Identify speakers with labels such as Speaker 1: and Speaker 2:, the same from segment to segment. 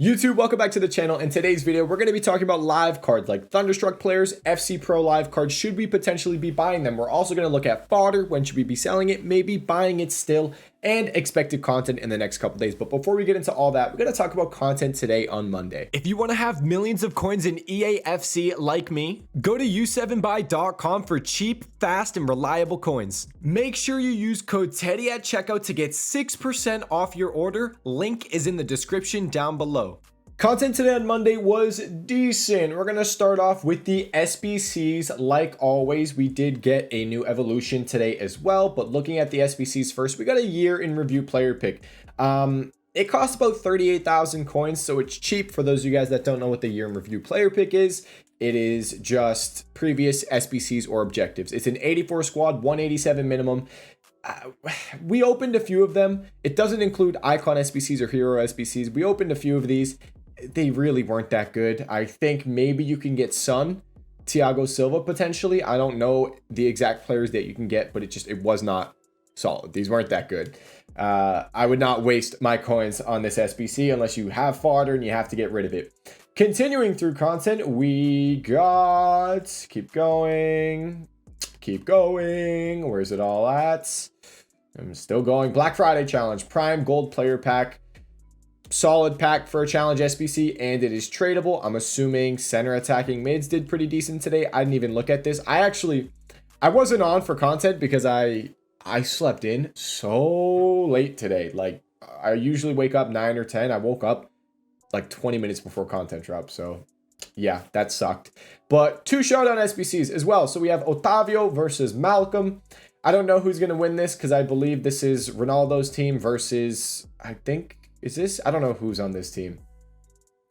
Speaker 1: YouTube, welcome back to the channel. In today's video, we're going to be talking about live cards like Thunderstruck players, FC Pro live cards. Should we potentially be buying them? We're also going to look at fodder. When should we be selling it? Maybe buying it still, and expected content in the next couple days. But before we get into all that, we're going to talk about content today on Monday. If you want to have millions of coins in eafc like me, go to u7buy.com for cheap, fast, and reliable coins. Make sure you use code TEDDY at checkout to get 6% off your order. Link is in the description down below. Content today on Monday was decent. We're going to start off with the SBCs. Like always, we did get a new evolution today as well, but looking at the SBCs first, we got a year in review player pick. It costs about 38,000 coins, so it's cheap. For those of you guys that don't know what the year in review player pick is, it is just previous SBCs or objectives. It's an 84 squad, 187 minimum. We opened a few of them. It doesn't include icon SBCs or hero SBCs. We opened a few of these. They really weren't that good. I think maybe you can get Thiago Silva potentially. I don't know the exact players that you can get, but it was not solid. These weren't that good. I would not waste my coins on this SBC unless you have fodder and you have to get rid of it. Continuing through content, we got... Keep going. Where's it all at? I'm still going. Black Friday challenge. Prime Gold Player Pack. Solid pack for a challenge SBC, and it is tradable. I'm assuming center attacking mids did pretty decent today. I didn't even look at this. I wasn't on for content because I slept in so late today. Like, I usually wake up 9 or 10. I woke up like 20 minutes before content dropped. So yeah, that sucked. But 2 showdown SBCs as well. So we have Otavio versus Malcolm. I don't know who's going to win this because I believe this is Ronaldo's team versus, I think, is this? I don't know who's on this team.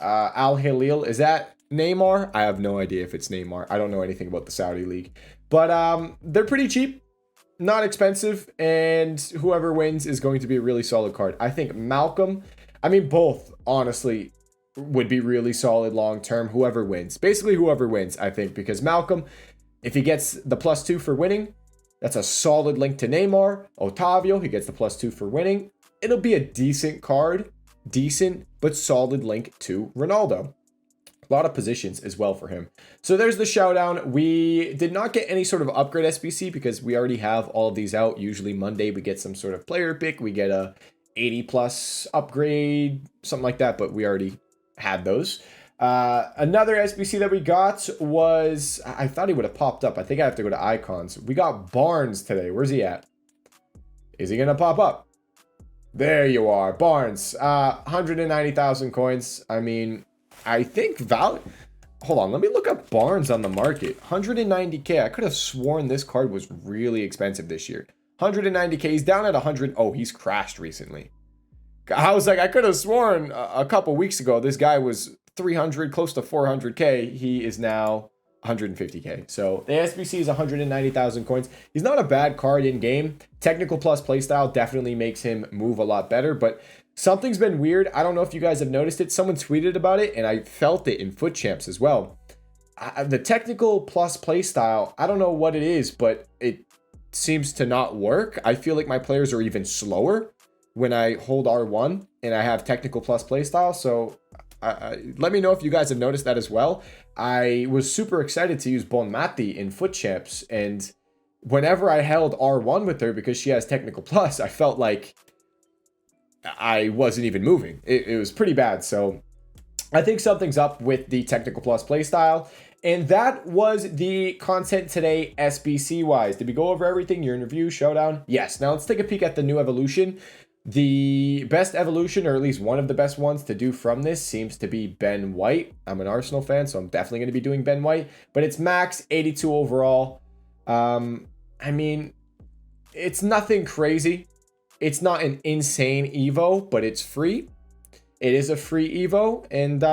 Speaker 1: Al Hilal. Is that Neymar? I have no idea if it's Neymar. I don't know anything about the Saudi league. But they're pretty cheap, not expensive, and whoever wins is going to be a really solid card. I think Malcolm, I mean both, honestly, would be really solid long term. Whoever wins. Basically whoever wins, I think, because Malcolm, if he gets the +2 for winning, that's a solid link to Neymar. Otavio, he gets the +2 for winning. It'll be a decent card, decent but solid link to Ronaldo. A lot of positions as well for him. So there's the showdown. We did not get any sort of upgrade SBC because we already have all of these out. Usually Monday we get some sort of player pick. We get a 80+ upgrade, something like that, but we already had those. Another SBC that we got was, I thought he would have popped up. I think I have to go to icons. We got Barnes today. Where's he at? Is he going to pop up? There you are, Barnes. 190,000 coins. I mean, I think hold on, let me look up Barnes on the market. 190k. I could have sworn this card was really expensive this year. 190k. He's down at 100. Oh, he's crashed recently. I was like, I could have sworn a couple weeks ago this guy was 300, close to 400k. He is now 150k. So the SBC is 190,000 coins. He's not a bad card in game. Technical plus playstyle definitely makes him move a lot better, but something's been weird. I don't know if you guys have noticed it. Someone tweeted about it and I felt it in Foot Champs as well. The technical plus playstyle, I don't know what it is, but it seems to not work. I feel like my players are even slower when I hold R1 and I have technical plus playstyle. So let me know if you guys have noticed that as well. I was super excited to use Bonmati in Foot Champs, and whenever I held R1 with her because she has technical plus, I felt like I wasn't even moving. It was pretty bad. So I think something's up with the technical plus playstyle. And that was the content today SBC wise. Did we go over everything? Your interview, showdown? Yes. Now let's take a peek at the new evolution. The best evolution, or at least one of the best ones to do from this, seems to be Ben White. I'm an Arsenal fan, so I'm definitely going to be doing Ben White. But it's max 82 overall. I mean, it's nothing crazy. It's not an insane Evo, but it's free. It is a free Evo, and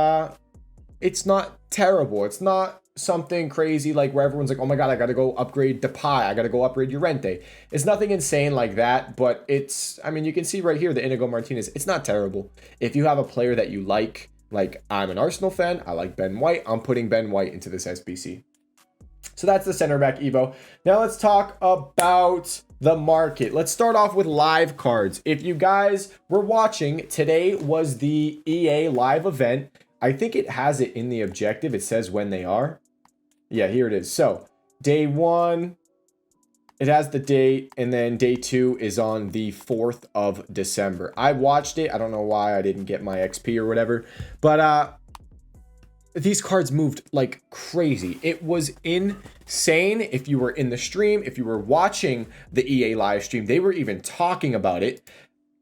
Speaker 1: it's not terrible. It's not something crazy like where everyone's like, oh my god, I gotta go upgrade Depay, I gotta go upgrade Llorente. It's nothing insane like that, but it's, I mean, you can see right here the Inigo Martinez. It's not terrible. If you have a player that you like I'm an Arsenal fan, I like Ben White, I'm putting Ben White into this SBC. So that's the center back Evo. Now let's talk about the market. Let's start off with live cards. If you guys were watching, today was the EA live event. I think it has it in the objective. It says when they are. Yeah, here it is. So day 1, it has the date, and then day 2 is on the 4th of December. I watched it. I don't know why I didn't get my XP or whatever, but these cards moved like crazy. It was insane. If you were in the stream, if you were watching the EA live stream, they were even talking about it.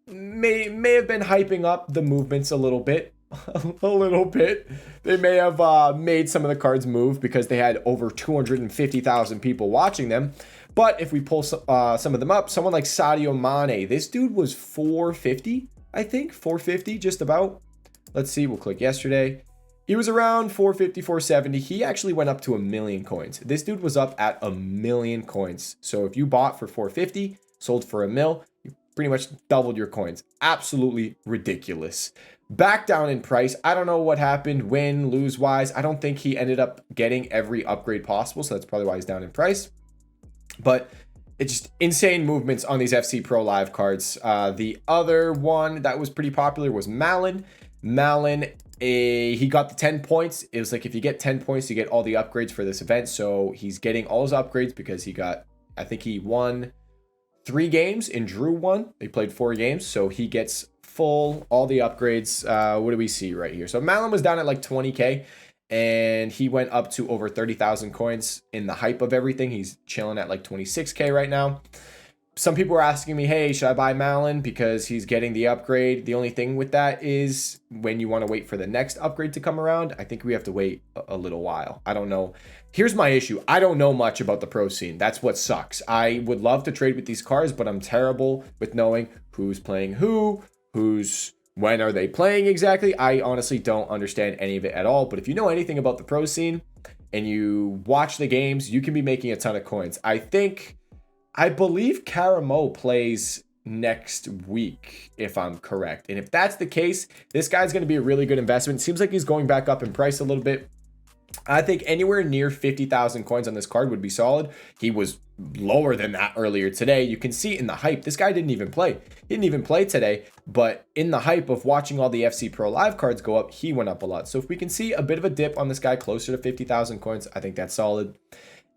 Speaker 1: May have been hyping up the movements a little bit. A little bit. They may have made some of the cards move because they had over 250,000 people watching them. But if we pull some of them up, someone like Sadio Mane, this dude was 450, I think. 450, just about. Let's see. We'll click yesterday. He was around 450, 470. He actually went up to 1 million coins. This dude was up at 1 million coins. So if you bought for 450, sold for $1 million, you pretty much doubled your coins. Absolutely ridiculous. Back down in price. I don't know what happened, win, lose wise. I don't think he ended up getting every upgrade possible. So that's probably why he's down in price. But it's just insane movements on these FC Pro Live cards. The other one that was pretty popular was Malin. He got the 10 points. It was like, if you get 10 points, you get all the upgrades for this event. So he's getting all his upgrades because he got, I think he won 3 games and drew 1. They played 4 games. So he gets all the upgrades. What do we see right here? So Malin was down at like 20K and he went up to over 30,000 coins in the hype of everything. He's chilling at like 26K right now. Some people were asking me, hey, should I buy Malin because he's getting the upgrade? The only thing with that is when you want to wait for the next upgrade to come around, I think we have to wait a little while. I don't know. Here's my issue. I don't know much about the pro scene. That's what sucks. I would love to trade with these cards, but I'm terrible with knowing who's playing when are they playing exactly. I honestly don't understand any of it at all. But if you know anything about the pro scene and you watch the games, you can be making a ton of coins. I believe Karamo plays next week, if I'm correct. And if that's the case, this guy's going to be a really good investment. Seems like he's going back up in price a little bit. I think anywhere near 50,000 coins on this card would be solid. He was lower than that earlier today. You can see in the hype, this guy didn't even play. He didn't even play today, but in the hype of watching all the FC Pro Live cards go up, he went up a lot. So if we can see a bit of a dip on this guy closer to 50,000 coins, I think that's solid.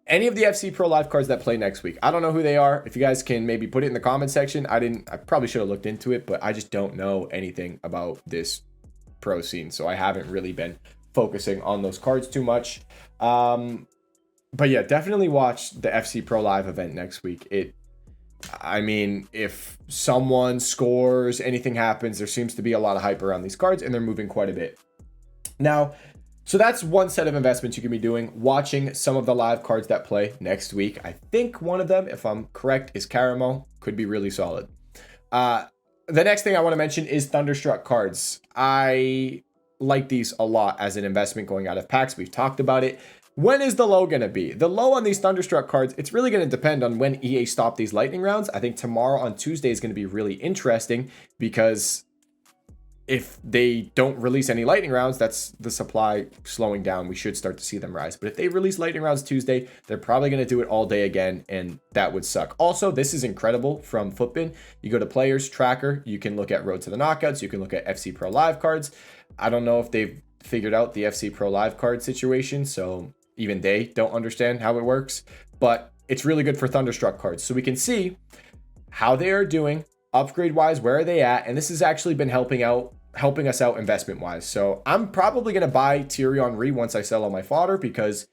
Speaker 1: Any of the FC Pro Live cards that play next week, I don't know who they are. If you guys can maybe put it in the comment section. I probably should have looked into it, but I just don't know anything about this pro scene. So I haven't really been focusing on those cards too much. But yeah, definitely watch the FC Pro Live event next week. I mean, if someone scores, anything happens, there seems to be a lot of hype around these cards and they're moving quite a bit. Now, so that's one set of investments you can be doing, watching some of the live cards that play next week. I think one of them, if I'm correct, is Karamo. Could be really solid. The next thing I want to mention is Thunderstruck cards. I like these a lot as an investment going out of packs. We've talked about it. When is the low going to be? The low on these Thunderstruck cards, it's really going to depend on when EA stop these lightning rounds. I think tomorrow on Tuesday is going to be really interesting because if they don't release any lightning rounds, that's the supply slowing down. We should start to see them rise. But if they release lightning rounds Tuesday, they're probably going to do it all day again, and that would suck. Also, this is incredible from Footbin. You go to Players Tracker. You can look at Road to the Knockouts. You can look at FC Pro Live cards. I don't know if they've figured out the FC Pro Live card situation, so even they don't understand how it works. But it's really good for Thunderstruck cards. So we can see how they are doing, upgrade-wise, where are they at? And this has actually been helping us out investment-wise. So I'm probably going to buy Thierry Henry once I sell all my fodder because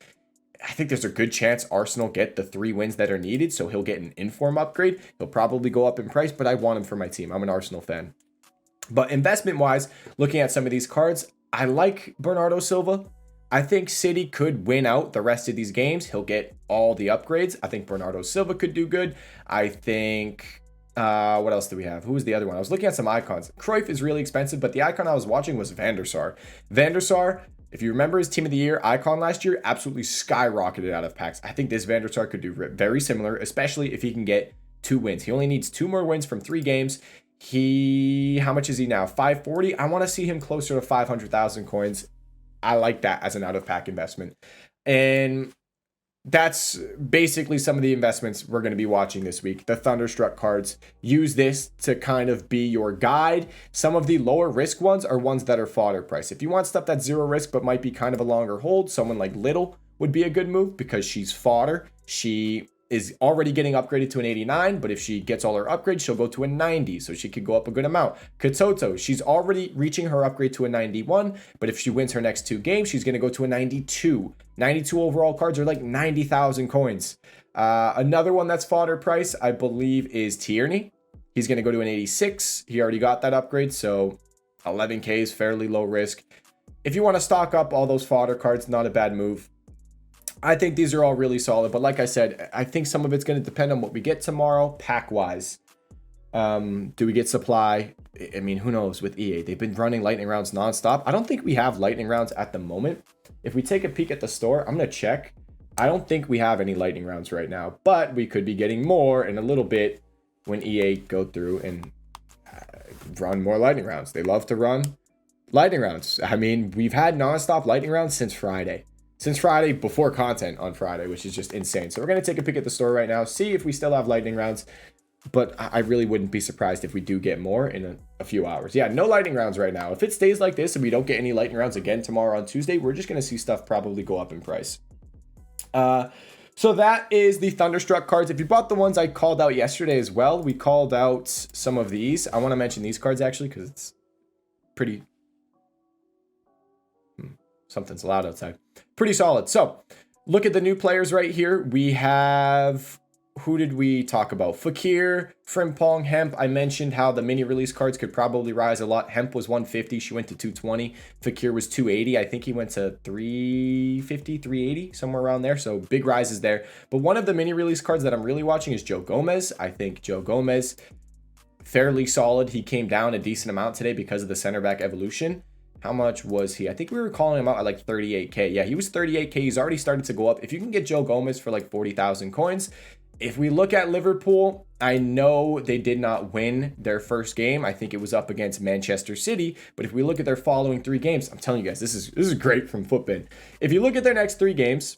Speaker 1: I think there's a good chance Arsenal get the 3 wins that are needed. So he'll get an inform upgrade. He'll probably go up in price, but I want him for my team. I'm an Arsenal fan. But investment-wise, looking at some of these cards, I like Bernardo Silva. I think City could win out the rest of these games. He'll get all the upgrades. I think Bernardo Silva could do good. I think... what else do we have? Who was the other one? I was looking at some icons. Cruyff is really expensive, but the icon I was watching was Van der Sar. Van der Sar, if you remember his Team of the Year icon last year, absolutely skyrocketed out of packs. I think this Van der Sar could do very similar, especially if he can get 2 wins. He only needs 2 more wins from 3 games. How much is he now? 540. I want to see him closer to 500,000 coins. I like that as an out of pack investment. And that's basically some of the investments we're going to be watching this week. The Thunderstruck cards. Use this to kind of be your guide. Some of the lower risk ones are ones that are fodder price. If you want stuff that's zero risk but might be kind of a longer hold, someone like Little would be a good move because she's fodder. She is already getting upgraded to an 89, but if she gets all her upgrades, she'll go to a 90, so she could go up a good amount. Totw, she's already reaching her upgrade to a 91, but if she wins her next 2 games, she's going to go to a 92. 92 overall cards are like 90,000 coins. Another one that's fodder price, I believe, is Tierney. He's going to go to an 86. He already got that upgrade, so 11k is fairly low risk. If you want to stock up all those fodder cards, not a bad move. I think these are all really solid, but like I said, I think some of it's going to depend on what we get tomorrow, pack-wise. Do we get supply? I mean, who knows with EA? They've been running lightning rounds nonstop. I don't think we have lightning rounds at the moment. If we take a peek at the store, I'm going to check. I don't think we have any lightning rounds right now, but we could be getting more in a little bit when EA go through and run more lightning rounds. They love to run lightning rounds. I mean, we've had nonstop lightning rounds since Friday. Since Friday, before content on Friday, which is just insane. So we're going to take a peek at the store right now, see if we still have lightning rounds. But I really wouldn't be surprised if we do get more in a few hours. Yeah, no lightning rounds right now. If it stays like this and we don't get any lightning rounds again tomorrow on Tuesday, we're just going to see stuff probably go up in price. So that is the Thunderstruck cards. If you bought the ones I called out yesterday as well, we called out some of these. I want to mention these cards actually because it's pretty... Something's loud outside. Pretty solid. So look at the new players right here. We have, who did we talk about? Fakir, Frimpong, Hemp. I mentioned how the mini release cards could probably rise a lot. Hemp was 150. She went to 220. Fakir was 280. I think he went to 350, 380, somewhere around there. So big rises there. But one of the mini release cards that I'm really watching is Joe Gomez. I think Joe Gomez, fairly solid. He came down a decent amount today because of the center back evolution. How much was he? I think we were calling him out at like 38k. Yeah, he was 38k. He's already started to go up. If you can get Joe Gomez for like 40,000 coins. If we look at Liverpool, I know they did not win their first game. I think it was up against Manchester City. But if we look at their following 3 games, I'm telling you guys, this is great from Footbin. If you look at their next 3 games,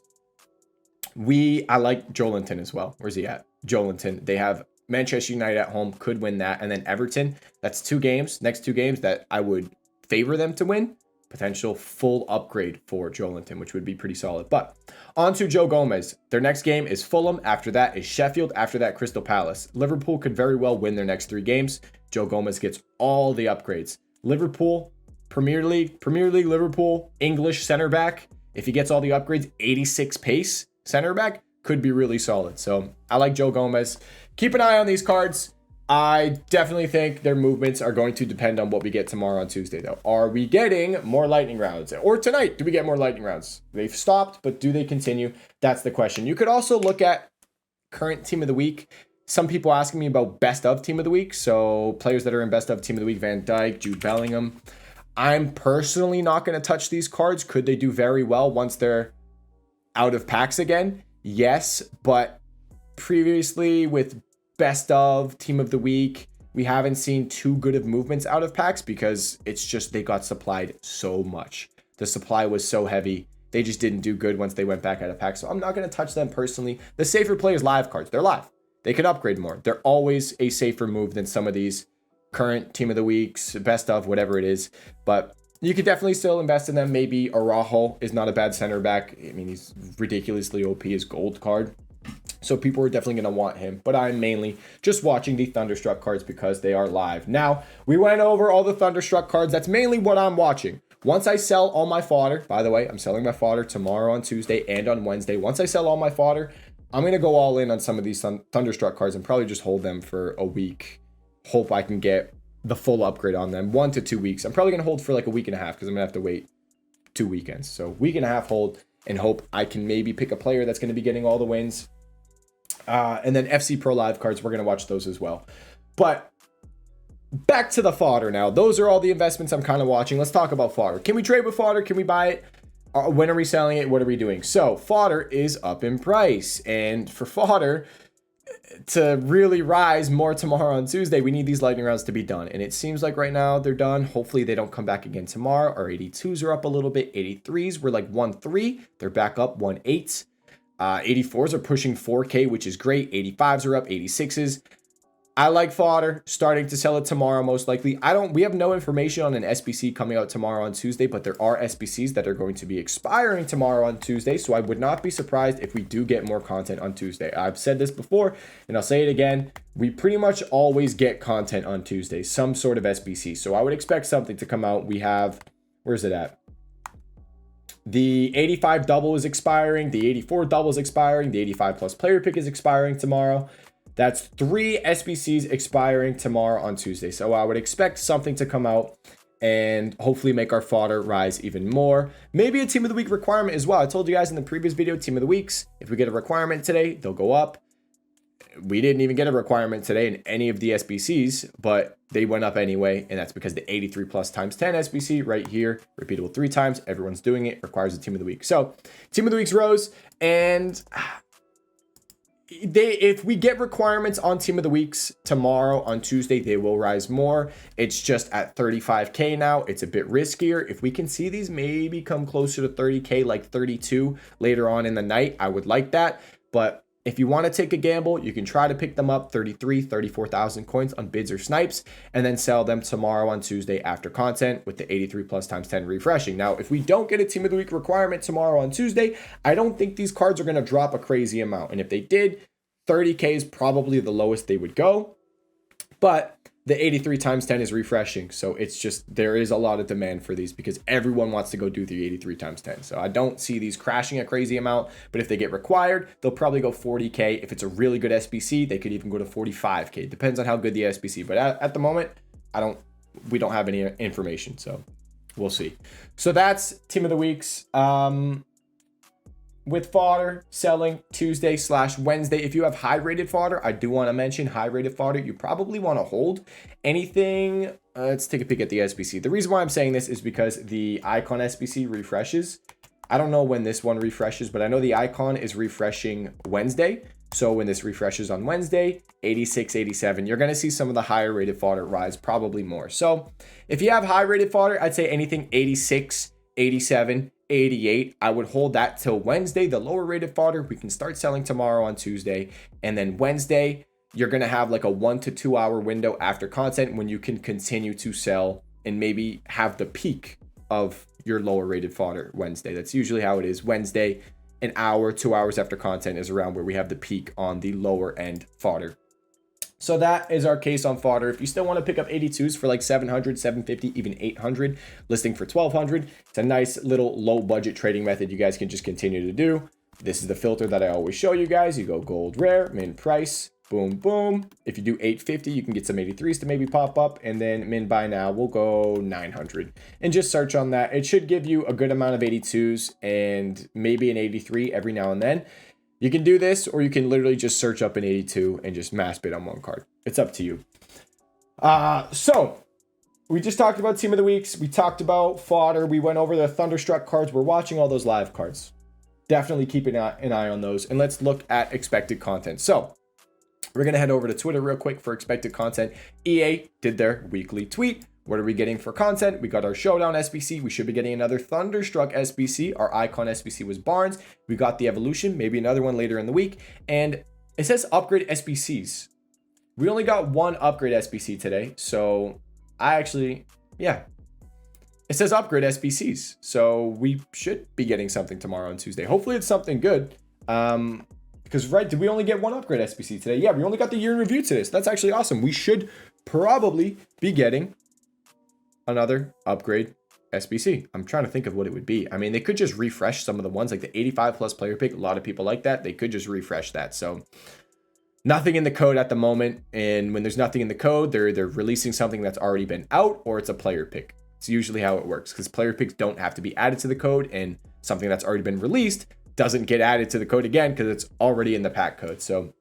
Speaker 1: I like Joelinton as well. Where's he at? Joelinton. They have Manchester United at home, could win that. And then Everton. That's 2 games, next 2 games that I would favor them to win. Potential full upgrade for Joelinton, which would be pretty solid. But on to Joe Gomez. Their next game is Fulham. After that is Sheffield. After that, Crystal Palace. Liverpool could very well win their next 3 games. Joe Gomez gets all the upgrades. Liverpool, Premier League, Liverpool, English center back. If he gets all the upgrades, 86 pace center back could be really solid. So I like Joe Gomez. Keep an eye on these cards. I definitely think their movements are going to depend on what we get tomorrow on Tuesday, though. Are we getting more lightning rounds? Or tonight, do we get more lightning rounds? They've stopped, but do they continue? That's the question. You could also look at current team of the week. Some people asking me about best of team of the week. So players that are in best of team of the week, Van Dijk, Jude Bellingham. I'm personally not going to touch these cards. Could they do very well once they're out of packs again? Yes, but previously with best of team of the week, we haven't seen too good of movements out of packs because it's just they got supplied so much. The supply was so heavy. They just didn't do good once they went back out of packs. So I'm not going to touch them personally. The safer play is live cards. They're live. They could upgrade more. They're always a safer move than some of these current team of the weeks, best of, whatever it is. But you could definitely still invest in them. Maybe Araujo is not a bad center back. I mean, he's ridiculously OP, his gold card. So people are definitely going to want him. But I'm mainly just watching the Thunderstruck cards because they are live. Now, we went over all the Thunderstruck cards. That's mainly what I'm watching. Once I sell all my fodder, by the way, I'm selling my fodder tomorrow on Tuesday and on Wednesday. Once I sell all my fodder, I'm going to go all in on some of these Thunderstruck cards and probably just hold them for a week. Hope I can get the full upgrade on them. 1 to 2 weeks. I'm probably going to hold for like a week and a half because I'm going to have to wait 2 weekends. So week and a half hold and hope I can maybe pick a player that's going to be getting all the wins. And then FC Pro Live cards, we're going to watch those as well. But back to the fodder now. Those are all the investments I'm kind of watching. Let's talk about fodder. Can we trade with fodder? Can we buy it? When are we selling it? What are we doing? So fodder is up in price. And for fodder to really rise more tomorrow on Tuesday, we need these lightning rounds to be done. And it seems like right now they're done. Hopefully they don't come back again tomorrow. Our 82s are up a little bit. 83s were like 1.3. They're back up 1.8. 84s are pushing 4K, which is great. 85s are up, 86s. I like fodder, starting to sell it tomorrow, most likely. We have no information on an SBC coming out tomorrow on Tuesday, but there are SBCs that are going to be expiring tomorrow on Tuesday. So I would not be surprised if we do get more content on Tuesday. I've said this before, and I'll say it again. We pretty much always get content on Tuesday, some sort of SBC. So I would expect something to come out. We have, where's it at? The 85 double is expiring. The 84 double is expiring. The 85 plus player pick is expiring tomorrow. That's 3 SBCs expiring tomorrow on Tuesday. So I would expect something to come out and hopefully make our fodder rise even more. Maybe a team of the week requirement as well. I told you guys in the previous video, team of the weeks, if we get a requirement today, they'll go up. We didn't even get a requirement today in any of the SBCs, but they went up anyway. And that's because the 83 plus times 10 SBC right here, repeatable 3 times, everyone's doing it, requires a team of the week. So team of the weeks rose, and if we get requirements on team of the weeks tomorrow on Tuesday, they will rise more. It's just at 35K now. It's a bit riskier. If we can see these maybe come closer to 30K, like 32 later on in the night, I would like that. But if you want to take a gamble, you can try to pick them up 34,000 coins on bids or snipes, and then sell them tomorrow on Tuesday after content with the 83 plus times 10 refreshing. Now, if we don't get a team of the week requirement tomorrow on Tuesday, I don't think these cards are going to drop a crazy amount. And if they did, 30K is probably the lowest they would go. But the 83 times 10 is refreshing. So it's just, there is a lot of demand for these because everyone wants to go do the 83 times 10. So I don't see these crashing a crazy amount, but if they get required, they'll probably go 40K. If it's a really good SBC, they could even go to 45K. Depends on how good the SBC, but at the moment, we don't have any information. So we'll see. So that's team of the weeks. With fodder selling Tuesday/Wednesday. If you have high rated fodder, I do want to mention high rated fodder, you probably want to hold anything. Let's take a peek at the SBC. The reason why I'm saying this is because the icon SBC refreshes. I don't know when this one refreshes, but I know the icon is refreshing Wednesday. So when this refreshes on Wednesday, 86, 87, you're going to see some of the higher rated fodder rise, probably more. So if you have high rated fodder, I'd say anything 86, 87, 88, I would hold that till Wednesday. The lower rated fodder we can start selling tomorrow on Tuesday, and then Wednesday you're going to have like a 1 to 2 hour window after content when you can continue to sell and maybe have the peak of your lower rated fodder Wednesday. That's usually how it is. Wednesday, an hour, 2 hours after content is around where we have the peak on the lower end fodder. So that is our case on fodder. If you still want to pick up 82s for like 700, 750, even 800, listing for 1200, it's a nice little low budget trading method you guys can just continue to do. This is the filter that I always show you guys. You go gold rare, min price, boom, boom. If you do 850, you can get some 83s to maybe pop up, and then min buy now, we'll go 900 and just search on that. It should give you a good amount of 82s and maybe an 83 every now and then. You can do this, or you can literally just search up an 82 and just mass bid on one card. It's up to you. So we just talked about team of the weeks. We talked about fodder. We went over the Thunderstruck cards. We're watching all those live cards. Definitely keep an eye on those. And let's look at expected content. So we're going to head over to Twitter real quick for expected content. EA did their weekly tweet. What are we getting for content? We got our Showdown SBC. We should be getting another Thunderstruck SBC. Our Icon SBC was Barnes. We got the Evolution, maybe another one later in the week. And it says upgrade SBCs. We only got one upgrade SBC today. So it says upgrade SBCs. So we should be getting something tomorrow on Tuesday. Hopefully it's something good. Because, right, did we only get one upgrade SBC today? Yeah, we only got the year in review today. So that's actually awesome. We should probably be getting another upgrade SBC. I'm trying to think of what it would be. I mean, they could just refresh some of the ones, like the 85 plus player pick. A lot of people like that. They could just refresh that. So nothing in the code at the moment. And when there's nothing in the code, they're releasing something that's already been out, or it's a player pick. It's usually how it works, because player picks don't have to be added to the code, and something that's already been released doesn't get added to the code again because it's already in the pack code. So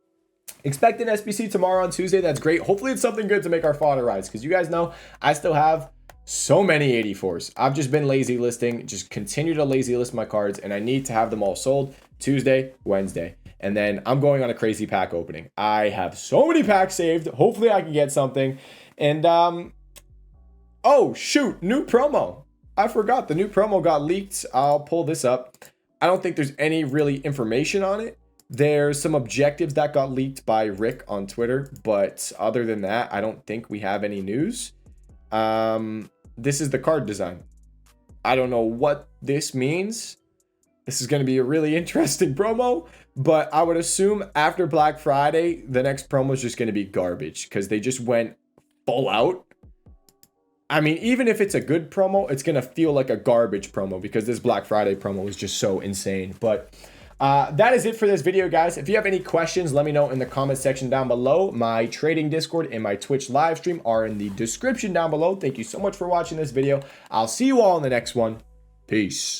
Speaker 1: expect an SBC tomorrow on Tuesday. That's great. Hopefully it's something good to make our fodder rise, because you guys know I still have so many 84s. I've just been lazy listing, just continue to lazy list my cards, and I need to have them all sold Tuesday, Wednesday. And then I'm going on a crazy pack opening. I have so many packs saved. Hopefully I can get something. And oh shoot, new promo. I forgot the new promo got leaked. I'll pull this up. I don't think there's any really information on it. There's some objectives that got leaked by Rick on Twitter, but other than that, I don't think we have any news. This is the card design. I don't know what this means. This is going to be a really interesting promo, but I would assume after Black Friday, the next promo is just going to be garbage because they just went full out. I mean, even if it's a good promo, it's going to feel like a garbage promo because this Black Friday promo is just so insane. But that is it for this video, guys. If you have any questions, let me know in the comment section down below. My trading Discord and my Twitch live stream are in the description down below. Thank you so much for watching this video. I'll see you all in the next one. Peace.